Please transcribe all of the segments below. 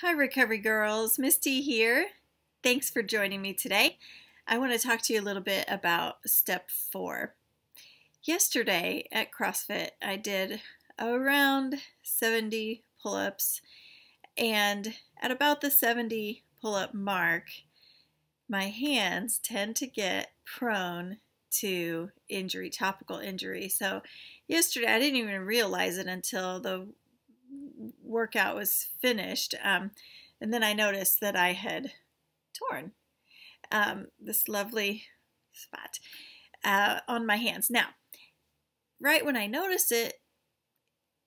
Hi, Recovery Girls. Misty here. Thanks for joining me today. I want to talk to you a little bit about step 4. Yesterday at CrossFit, I did around 70 pull-ups, and at about the 70 pull-up mark, my hands tend to get prone to injury, topical injury. So yesterday, I didn't even realize it until the workout was finished. And then I noticed that I had torn this lovely spot on my hands. Now, right when I noticed it,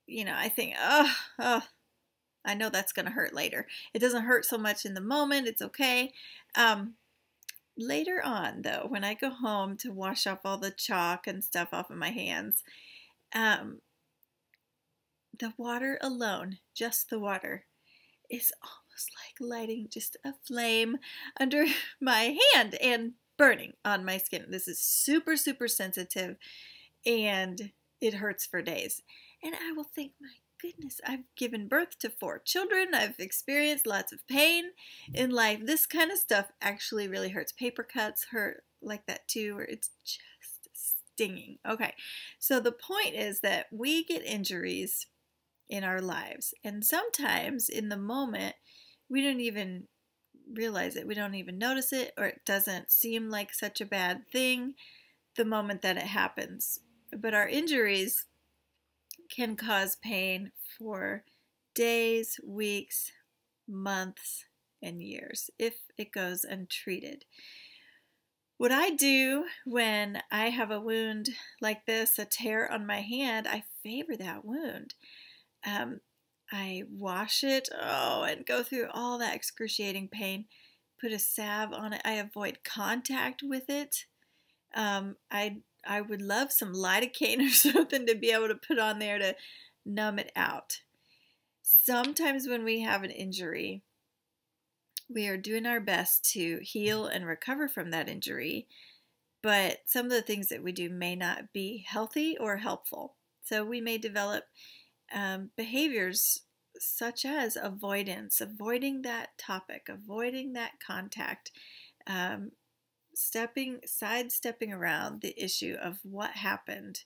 I think, oh, I know that's going to hurt later. It doesn't hurt so much in the moment. It's okay. Later on, though, when I go home to wash off all the chalk and stuff off of my hands, the water alone, just the water, is almost like lighting just a flame under my hand and burning on my skin. This is super, super sensitive, and it hurts for days. And I will think, my goodness, I've given birth to 4 children. I've experienced lots of pain in life. This kind of stuff actually really hurts. Paper cuts hurt like that too, where it's just stinging. Okay, so the point is that we get injuries in our lives, and sometimes in the moment we don't even realize it, we don't even notice it, or it doesn't seem like such a bad thing the moment that it happens. But our injuries can cause pain for days, weeks, months, and years if it goes untreated. What I do when I have a wound like this, a tear on my hand, I favor that wound. I wash it, and go through all that excruciating pain, put a salve on it. I avoid contact with it. I would love some lidocaine or something to be able to put on there to numb it out. Sometimes when we have an injury, we are doing our best to heal and recover from that injury, but some of the things that we do may not be healthy or helpful. So we may develop behaviors such as avoidance, avoiding that topic, avoiding that contact, sidestepping around the issue of what happened,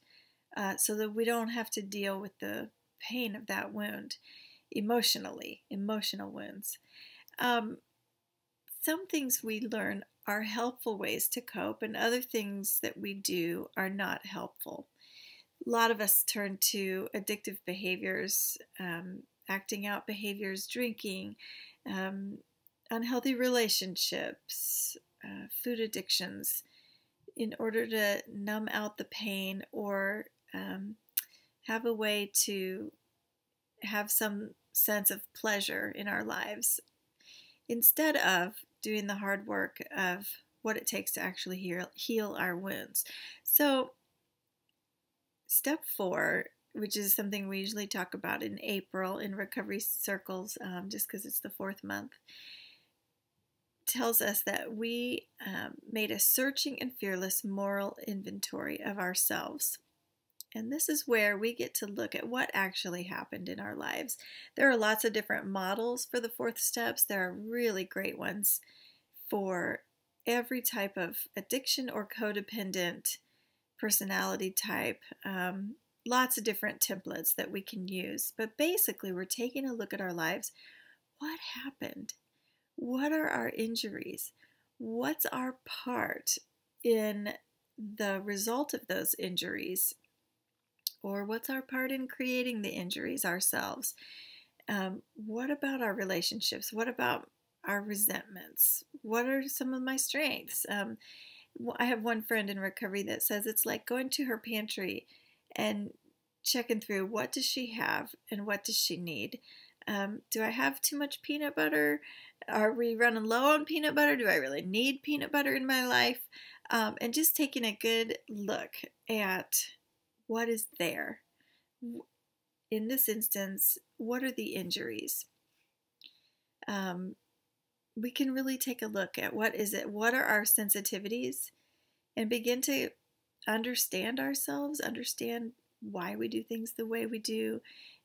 so that we don't have to deal with the pain of that wound emotional wounds. Some things we learn are helpful ways to cope, and other things that we do are not helpful. A lot of us turn to addictive behaviors, acting out behaviors, drinking, unhealthy relationships, food addictions, in order to numb out the pain or have a way to have some sense of pleasure in our lives, instead of doing the hard work of what it takes to actually heal our wounds. So step 4, which is something we usually talk about in April in recovery circles, just because it's the 4th month, tells us that we made a searching and fearless moral inventory of ourselves. And this is where we get to look at what actually happened in our lives. There are lots of different models for the 4th steps. There are really great ones for every type of addiction or codependent personality type. Lots of different templates that we can use. But basically, we're taking a look at our lives. What happened? What are our injuries? What's our part in the result of those injuries? Or what's our part in creating the injuries ourselves? What about our relationships? What about our resentments? What are some of my strengths? I have one friend in recovery that says it's like going to her pantry and checking through, what does she have and what does she need? Do I have too much peanut butter? Are we running low on peanut butter? Do I really need peanut butter in my life? And just taking a good look at what is there. In this instance, what are the injuries? We can really take a look at what is it, what are our sensitivities, and begin to understand ourselves, understand why we do things the way we do,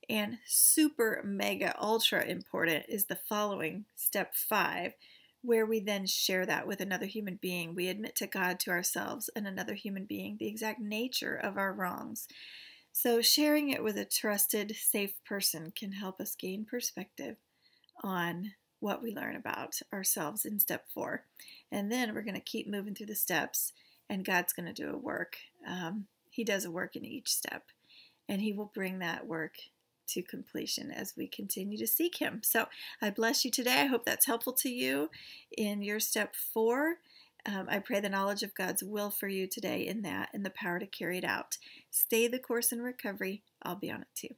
And super, mega, ultra important is the following, step 5, where we then share that with another human being. We admit to God, to ourselves, and another human being the exact nature of our wrongs. So sharing it with a trusted, safe person can help us gain perspective on what we learn about ourselves in step 4. And then we're going to keep moving through the steps, and God's going to do a work. He does a work in each step, and He will bring that work to completion as we continue to seek Him. So I bless you today. I hope that's helpful to you in your step 4. I pray the knowledge of God's will for you today in that and the power to carry it out. Stay the course in recovery. I'll be on it too.